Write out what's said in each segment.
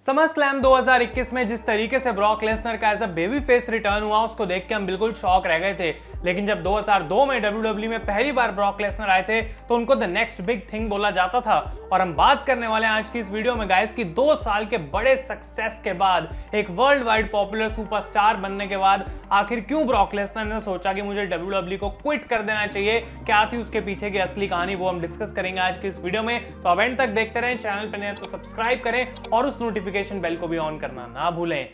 SummerSlam 2021 में जिस तरीके से ब्रॉक लेसनर का as a baby face return हुआ उसको देख के हम बिल्कुल शॉक रह गए थे। लेकिन जब 2002 में WWE में पहली बार ब्रॉक लेसनर आए थे तो उनको द नेक्स्ट बिग थिंग बोला जाता था। और हम बात करने वाले हैं आज की इस वीडियो में गाइस की 2 साल के बड़े सक्सेस के बाद, एक वर्ल्ड वाइड पॉपुलर सुपरस्टार बनने के बाद आखिर क्यों ब्रॉक लेसनर ने सोचा कि मुझे WWE को क्विट कर देना चाहिए, क्या थी उसके पीछे की असली कहानी, वो हम डिस्कस करेंगे आज की इस वीडियो में। तो अब एंड तक देखते रहें, चैनल पर नए तो सब्सक्राइब करें और उस नोटिफिकेशन बेल को भी ऑन करना ना भूलें।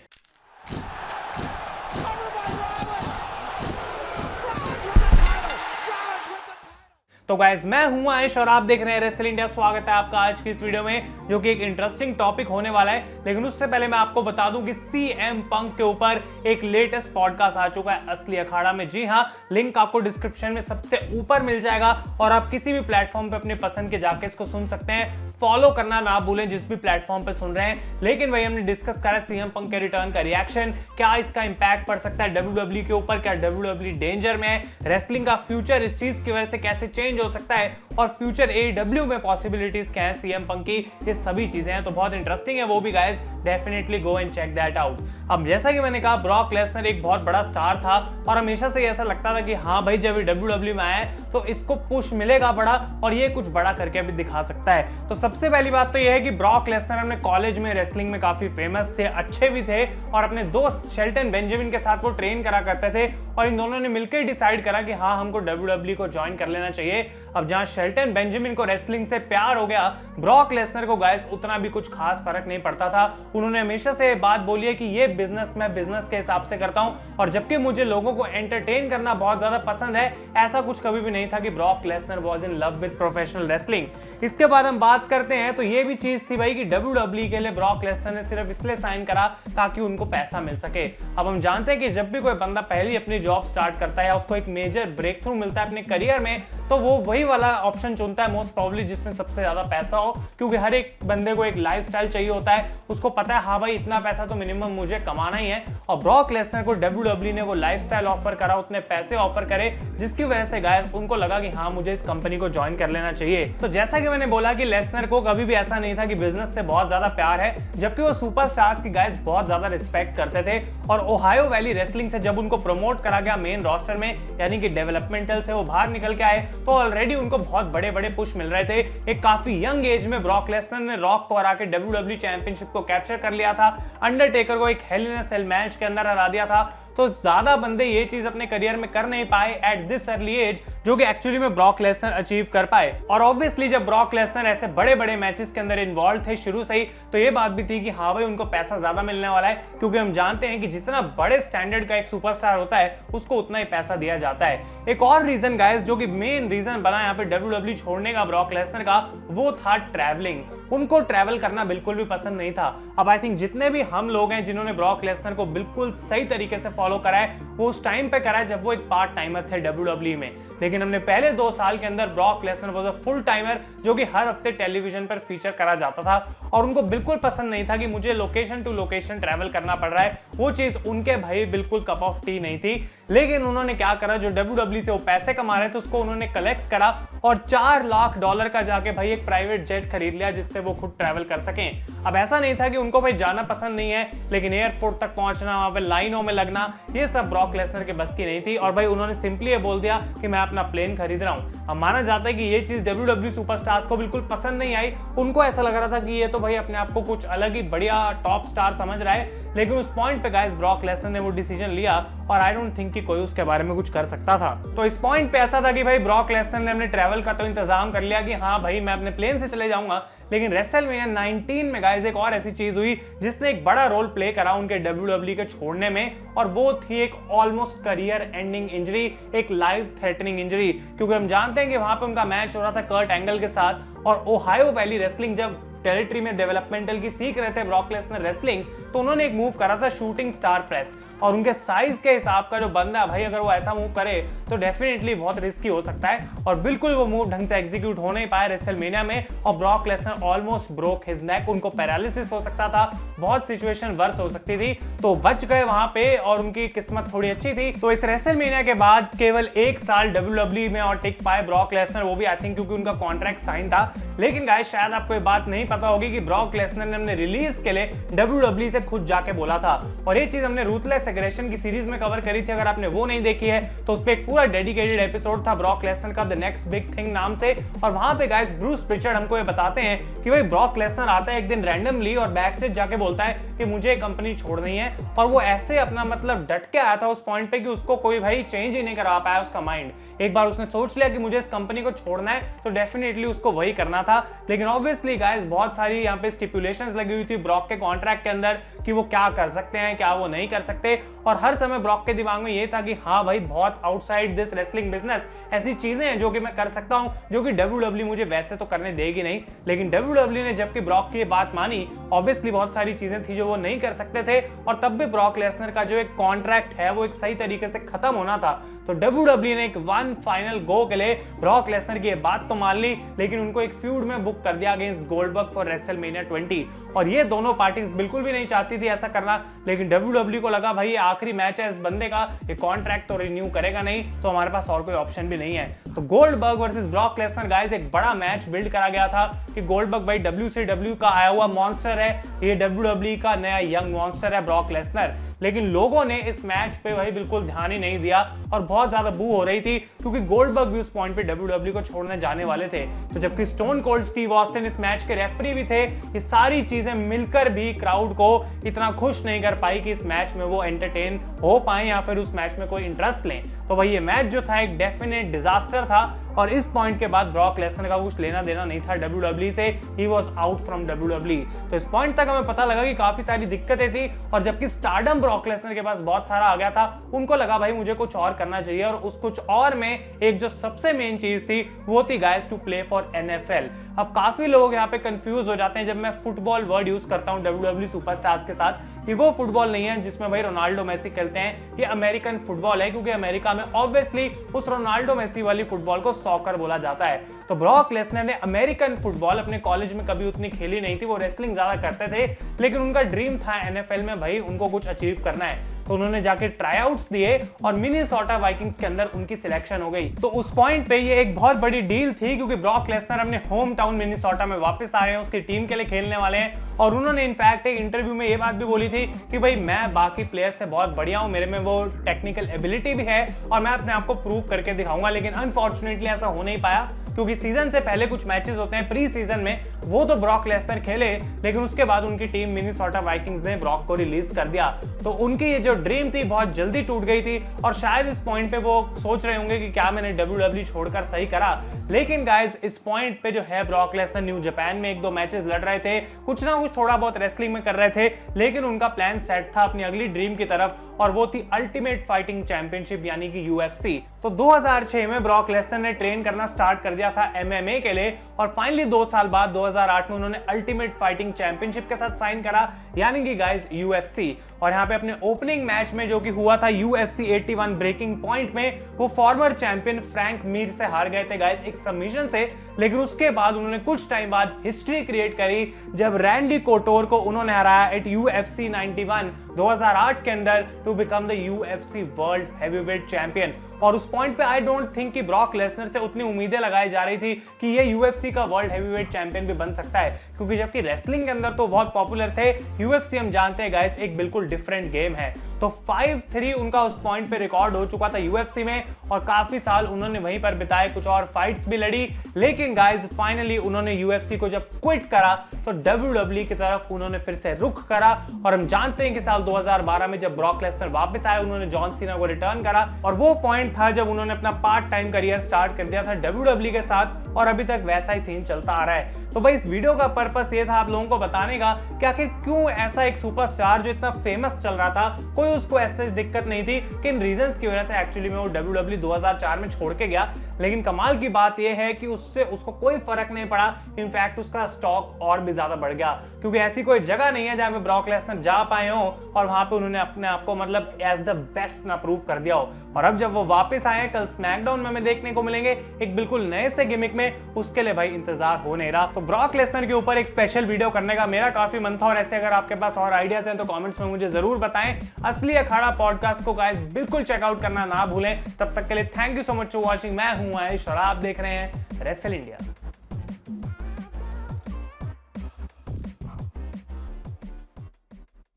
तो गाइज मैं हूं आयुष और आप देख रहे हैं रेसल इंडिया। स्वागत है आपका आज की इस वीडियो में, जो कि एक इंटरेस्टिंग टॉपिक होने वाला है। लेकिन उससे पहले मैं आपको बता दूं कि सीएम पंक के ऊपर एक लेटेस्ट पॉडकास्ट आ चुका है असली अखाड़ा में। जी हां, लिंक आपको डिस्क्रिप्शन में सबसे ऊपर मिल जाएगा और आप किसी भी प्लेटफॉर्म पे अपने पसंद के जाके इसको सुन सकते हैं। फॉलो करना ना भूलें जिस भी प्लेटफॉर्म पे सुन रहे हैं। लेकिन भाई हमने डिस्कस करा सीएम पंक के रिटर्न का रिएक्शन, क्या इसका इंपैक्ट पड़ सकता है WWE के ऊपर, क्या WWE डेंजर में है, रेसलिंग का फ्यूचर इस चीज की वजह से कैसे चेंज हो सकता है और फ्यूचर AEW में पॉसिबिलिटीज क्या है सीएम पंक की, ये सभी चीजें हैं। तो बहुत इंटरेस्टिंग है वो भी guys, definitely go and check that out. अब जैसा कि मैंने कहा, ब्रॉक लेसनर एक बहुत बड़ा स्टार था और हमेशा से ऐसा लगता था कि हाँ भाई जब WWE में आया तो इसको पुश मिलेगा बड़ा और ये कुछ बड़ा करके भी दिखा सकता है। तो सबसे पहली बात तो ये है कि ब्रॉक लेसनर अपने कॉलेज में रेसलिंग में काफी फेमस थे, अच्छे भी थे और अपने दोस्त शेल्टन बेंजामिन के साथ वो ट्रेन करा करते थे और इन दोनों ने मिलकर डिसाइड करा कि हाँ हमको WWE को ज्वाइन कर लेना चाहिए। अब जहां शेल्टन बेंजामिन को रेसलिंग से प्यार हो गया, ब्रॉक लेसनर को गाइस उतना भी कुछ खास फर्क नहीं पड़ता था। उन्होंने हमेशा से बात बोली है कि ये बिजनेस मैं बिजनेस के हिसाब से करता हूं और जबकि मुझे लोगों को एंटरटेन करना बहुत ज्यादा पसंद है, ऐसा कुछ कभी भी नहीं था कि Brock Lesnar was in love with professional wrestling. इसके बाद हम बात करते हैं तो ये भी चीज थी भाई कि WWE के लिए ब्रॉक लेसनर ने सिर्फ इसलिए साइन करा ताकि उनको पैसा मिल सके। अब हम जानते हैं कि जब भी कोई बंदा पहली अपनी जॉब स्टार्ट करता है या उसको एक मेजर ब्रेक थ्रू मिलता है अपने करियर में, तो वो वही वाला ऑप्शन चुनता है मोस्ट प्रोबेबली जिसमें सबसे ज्यादा पैसा हो, क्योंकि हर एक बंदे को एक लाइफस्टाइल चाहिए होता है। उसको पता है हाँ भाई इतना पैसा तो मिनिमम मुझे कमाना ही है और ब्रॉक लेसनर को WWE ने वो लाइफस्टाइल ऑफर करा, उतने पैसे ऑफर करे जिसकी वजह से गाइस उनको लगा कि हाँ मुझे इस कंपनी को ज्वाइन कर लेना चाहिए। तो जैसा कि मैंने बोला कि लेसनर को कभी भी ऐसा नहीं था कि बिजनेस से बहुत ज्यादा प्यार है, जबकि वो सुपरस्टार्स की गाइस बहुत ज्यादा रिस्पेक्ट करते थे। और ओहायो वैली रेसलिंग से जब उनको प्रमोट करा गया मेन रोस्टर में, यानी कि डेवलपमेंटल से वो बाहर निकल के आए, तो ऑलरेडी उनको बहुत बड़े बड़े पुश मिल रहे थे। एक काफी यंग एज में ब्रॉक लेसनर ने रॉक को हरा के WWE चैंपियनशिप को कैप्चर कर लिया था, अंडरटेकर को एक हेल इन अ सेल मैच के अंदर हरा दिया था। तो ज्यादा बंदे ये चीज अपने करियर में कर नहीं पाए एट दिस अर्ली एज, जो कि एक्चुअली में ब्रॉक लेसनर अचीव कर पाए। और ऑब्वियसली जब ब्रॉक लेसनर ऐसे बड़े बड़े मैचेस के अंदर इन्वॉल्व थे शुरू से ही, तो ये बात भी थी कि हाँ भाई उनको पैसा ज्यादा मिलने वाला है, क्योंकि हम जानते हैं कि जितना बड़े स्टैंडर्ड का एक सुपरस्टार होता है उसको उतना ही पैसा दिया जाता है। एक और रीजन गाइस, जो कि मेन रीजन बना यहाँ पे WWE छोड़ने का ब्रॉक लेसनर का, वो था ट्रैवलिंग। उनको ट्रैवल करना बिल्कुल भी पसंद नहीं था। अब आई थिंक जितने भी हम लोग हैं जिन्होंने ब्रॉक लेसनर को बिल्कुल सही तरीके से फॉलो करा है, वो उस टाइम पे करा है जब वो एक पार्ट टाइमर थे WWE में। लेकिन हमने पहले 2 साल के अंदर Brock Lesnar was a full timer, जो कि हर हफ्ते टेलीविजन पर फीचर करा जाता था और उनको बिल्कुल पसंद नहीं था कि मुझे लोकेशन टू लोकेशन ट्रैवल करना पड़ रहा है। वो चीज उनके भाई बिल्कुल कप ऑफ टी नहीं थी। लेकिन उन्होंने क्या करा, जो WWE से वो पैसे कमा रहे थे उसको उन्होंने कलेक्ट करा और $4 लाख का जाके भाई एक प्राइवेट जेट खरीद लिया जिससे वो खुद ट्रैवल कर सकें। अब ऐसा नहीं था कि उनको भाई जाना पसंद नहीं है, लेकिन एयरपोर्ट तक पहुंचना, वहां पे लाइनों में लगना, ये सब ब्रॉक लेसनर के बस की नहीं थी। और भाई उन्होंने सिंपली ये बोल दिया कि मैं अपना प्लेन खरीद रहा हूं। अब माना जाता है कि ये चीज WWE सुपरस्टार्स को बिल्कुल पसंद नहीं आई। उनको ऐसा लग रहा था कि ये तो भाई अपने आप को कुछ अलग ही बढ़िया टॉप स्टार समझ रहा है। लेकिन उस पॉइंट पे गाइस ब्रॉक लेसनर ने वो डिसीजन लिया और आई डोंट थिंक कि कोई उसके बारे में कुछ कर सकता था। तो इस पॉइंट पे ऐसा था कि भाई ब्रॉक लेसनर ने अपने ट्रैवल का तो इंतजाम कर लिया कि हाँ भाई मैं अपने प्लेन से चले जाऊंगा। लेकिन रेसलमेनिया 19 में गाइस एक और ऐसी चीज हुई जिसने एक बड़ा रोल प्ले करा उनके WWE के छोड़ने में, और वो थी एक ऑलमोस्ट करियर एंडिंग इंजरी, एक लाइफ थ्रेटनिंग इंजरी। क्योंकि हम जानते हैं कि वहां पे उनका मैच हो रहा था कर्ट एंगल के साथ, और ओहायो वैली रेसलिंग जब टेरिटरी में डेवलपमेंटल की सीख रहे थे ब्रॉक लेसनर रेसलिंग, तो उन्होंने एक मूव करा था शूटिंग स्टार प्रेस। और उनके साइज के हिसाब का जो बंदा भाई अगर वो ऐसा मूव करे तो डेफिनेटली बहुत रिस्की हो सकता है, और बिल्कुल वो मूव ढंग से एग्जीक्यूट हो नहीं पाया रेसलमेनिया में, और Brock Lesnar almost broke his neck. उनको पैरालिसिस हो सकता था, बहुत सिचुएशन वर्स हो सकती थी, तो बच गए वहां पे और उनकी किस्मत थोड़ी अच्छी थी। तो इस रेसलमेनिया के बाद केवल 1 साल WWE में और टिक पाए ब्रॉक लेसनर, वो भी आई थिंक क्योंकि उनका कॉन्ट्रैक्ट साइन था। लेकिन गाइस शायद आपको ये बात नहीं पता होगी कि ब्रॉक लेसनर ने अपने रिलीज के लिए WWE से खुद जाके बोला था, और ये चीज हमने रूथलेस एग्रेशन की सीरीज में कवर करी थी। अगर आपने वो नहीं देखी है तो उस पर एक पूरा डेडिकेटेड एपिसोड था ब्रॉक लेसनर का, द नेक्स्ट बिग थिंग नाम से। और वहां पे गाइस ब्रूस प्रिचर्ड हमको ये बताते हैं कि भाई ब्रॉक लेसनर आता है एक दिन रैंडमली और बैक स्टेज जाके बोलता है कि मुझे कंपनी छोड़नी है, और वो ऐसे अपना मतलब डट के आया था उस पॉइंट पे कि उसको कोई भाई चेंज ही नहीं करा पाया उसका माइंड। एक बार उसने सोच लिया कि मुझे इस कंपनी को छोड़ना है तो डेफिनेटली उसको वही करना था। लेकिन ऑब्वियसली गाइस बहुत सारी यहाँ पे स्टिपुलेशंस लगी हुई थी ब्रॉक के कॉन्ट्रैक्ट के अंदर कि वो क्या कर सकते हैं, क्या वो नहीं कर सकते, और हर समय ब्रॉक के दिमाग में ये था कि हाँ भाई बहुत आउटसाइड दिस रेसलिंग बिजनेस ऐसी चीजें हैं जो कि मैं कर सकता हूं, जो कि WWE मुझे वैसे तो करने देगी नहीं। लेकिन WWE ने जबकि ब्रॉक की बात मानी, ऑब्वियसली बहुत सारी चीजें थी जो वो नहीं कर सकते थे, और तब भी ब्रॉक लेसनर का जो एक कॉन्ट्रैक्ट है वो एक सही तरीके से खत्म होना था। तो WWE ने एक वन फाइनल गो के लिए ब्रॉक लेसनर की बात तो मान ली, लेकिन उनको एक फ्यूड में बुक कर दिया अगेंस्ट गोल्डबर्ग फॉर रेसलमेनिया 20, और ये दोनों पार्टीज बिल्कुल भी नहीं चाहती थी ऐसा करना। लेकिन WWE को लगा भाई ये आखिरी मैच है इस बंदे का, ये कॉन्ट्रैक्ट तो रिन्यू करेगा नहीं, तो हमारे पास और कोई ऑप्शन भी नहीं है। तो Goldberg versus Brock Lesnar guys एक बड़ा मैच बिल्ड करा गया था कि गोल्डबर्ग भाई WCW का आया हुआ मॉन्स्टर है, ये WWE का नया यंग मॉन्स्टर है ब्रॉक लेसनर। लेकिन लोगों ने इस मैच पे भाई बिल्कुल ध्यान ही नहीं दिया और बहुत ज्यादा बू हो रही थी, क्योंकि गोल्डबर्ग भी उस पॉइंट पे WWE को छोड़ने जाने वाले थे। तो जबकि स्टोन कोल्ड स्टीव ऑस्टिन इस मैच के रेफरी भी थे, ये सारी चीजें मिलकर भी क्राउड को इतना खुश नहीं कर पाई कि इस मैच में वो एंटरटेन हो पाए या फिर उस मैच में कोई इंटरेस्ट लें। तो भाई ये मैच जो था एक डेफिनेट डिजास्टर था, और इस पॉइंट के बाद ब्रॉक लेसनर का कुछ लेना देना नहीं था WWE से, he was out from WWE। तो इस पॉइंट तक हमें पता लगा कि काफी सारी दिक्कतें थी, और जबकि स्टारडम ब्रॉक लेसनर के पास बहुत सारा आ गया था, उनको लगा भाई मुझे कुछ और करना चाहिए, और उस कुछ और में एक जो सबसे मेन चीज थी वो थी guys to play for NFL। अब काफी लोग यहाँ पे कंफ्यूज हो जाते हैं जब मैं फुटबॉल वर्ड यूज करता हूँ WWE सुपरस्टार्स के साथ, कि वो फुटबॉल नहीं है जिसमें भाई रोनाल्डो मेसी खेलते हैं, ये अमेरिकन फुटबॉल है, क्योंकि अमेरिका में ऑब्वियसली उस रोनाल्डो मेसी वाली फुटबॉल को सॉकर बोला जाता है। तो ब्रॉक लेसनर ने अमेरिकन फुटबॉल अपने कॉलेज में कभी उतनी खेली नहीं थी, वो रेसलिंग ज्यादा करते थे, लेकिन उनका ड्रीम था NFL में भाई उनको कुछ अचीव करना है। तो उन्होंने जाके ट्राईआउट्स दिए और मिनेसोटा वाइकिंग्स के अंदर उनकी सिलेक्शन हो गई। तो उस पॉइंट पे ये एक बहुत बड़ी डील थी, क्योंकि ब्रॉक लेसनर अपने होम टाउन मिनेसोटा में वापस आ रहे हैं, उसकी टीम के लिए खेलने वाले हैं, और उन्होंने इनफैक्ट एक इंटरव्यू में ये बात भी बोली थी कि भाई मैं बाकी प्लेयर से बहुत बढ़िया हूं, मेरे में वो टेक्निकल एबिलिटी भी है और मैं अपने आप को प्रूव करके दिखाऊंगा। लेकिन अनफॉर्चुनेटली ऐसा हो नहीं पाया, क्योंकि सीजन से पहले कुछ मैचेस होते हैं प्री सीजन में, वो तो ब्रॉक लेसनर खेले, लेकिन उसके बाद उनकी टीम मिनेसोटा वाइकिंग्स ने ब्रॉक को रिलीज कर दिया। तो उनकी ये जो ड्रीम थी बहुत जल्दी टूट गई थी, और शायद इस पॉइंट पे वो सोच रहे होंगे कि क्या मैंने WWE छोड़कर सही करा। लेकिन गाइस इस पॉइंट पे जो है ब्रॉक लेसनर न्यू जापान में एक दो मैचेस लड़ रहे थे, कुछ ना कुछ थोड़ा बहुत रेसलिंग में कर रहे थे, लेकिन उनका प्लान सेट था अपनी अगली ड्रीम की तरफ, और वो थी अल्टीमेट फाइटिंग चैंपियनशिप यानी कि UFC। तो 2006 में ब्रॉक लेसनर ने ट्रेन करना स्टार्ट कर दिया था MMA के लिए, और फाइनली 2 साल बाद 2008 में उन्होंने अल्टीमेट फाइटिंग चैंपियनशिप के साथ साइन करा, यानी कि गाइस UFC। और यहाँ पे अपने ओपनिंग मैच में जो कि हुआ था UFC 81 ब्रेकिंग पॉइंट में, वो फॉर्मर चैंपियन फ्रैंक मीर से हार गए थे गाइस एक सबमिशन से। लेकिन उसके बाद उन्होंने कुछ टाइम बाद हिस्ट्री क्रिएट करी जब रैंडी कोटोर को उन्होंने हराया एट UFC 91 2008 के अंदर to become the UFC world heavyweight champion. और उस पॉइंट पे आई डोंट थिंक कि ब्रॉक लेसनर से उतनी उम्मीदें लगाई जा रही थी कि ये UFC का वर्ल्ड हैवीवेट चैंपियन भी बन सकता है, क्योंकि जबकि रेसलिंग के अंदर तो बहुत पॉपुलर थे, UFC हम जानते हैं गाइस एक बिल्कुल डिफरेंट गेम है। तो 5-3 उनका उस पॉइंट पे रिकॉर्ड हो चुका था UFC में, और काफी साल उन्होंने वहीं पर बिताए, कुछ और फाइट्स भी लड़ी। लेकिन गाइस फाइनली उन्होंने UFC को जब क्विट करा तो WWE की तरफ उन्होंने फिर से रुख करा, और हम जानते हैं कि साल 2012 में जब ब्रॉक लेसनर वापस आए, उन्होंने जॉन सीना को रिटर्न करा, और वो पॉइंट था जब उन्होंने अपना पार्ट टाइम करियर स्टार्ट कर दिया था WWE के साथ, और अभी तक वैसा ही सीन चलता आ रहा है। तो भाई इस वीडियो का पर्पस ये था आप लोगों को बताने का कि आखिर क्यों ऐसा एक सुपरस्टार जो इतना फेमस चल रहा था, कोई उसको ऐसे दिक्कत नहीं थी, किन रीजंस की वजह से एक्चुअली में वो WWE 2004 में छोड़ के गया। लेकिन कमाल की बात यह है कि उससे उसको कोई फर्क नहीं पड़ा, इनफैक्ट उसका स्टॉक और भी ज्यादा बढ़ गया, क्योंकि ऐसी कोई जगह नहीं है जहां पे ब्रॉक लेसनर जा पाए हो और वहां पे उन्होंने अपने आप को मतलब एज द बेस्ट ना प्रूव कर दिया हो। और अब जब वो वापस आए हैं कल स्मैकडाउन में हमें देखने को मिलेंगे एक बिल्कुल नए से गिमिक में, उसके लिए भाई इंतजार हो नहीं रहा। तो ब्रॉक लेसनर के ऊपर एक स्पेशल वीडियो करने का मेरा काफी मन था, और ऐसे अगर आपके पास और आइडियाज हैं तो कमेंट्स में मुझे जरूर बताएं। असली अखाड़ा पॉडकास्ट को गाइस बिल्कुल चेकआउट करना ना भूलें। तब तक के लिए thank you so much for watching. मैं हूं आयुष और आप देख रहे हैं रेसल इंडिया।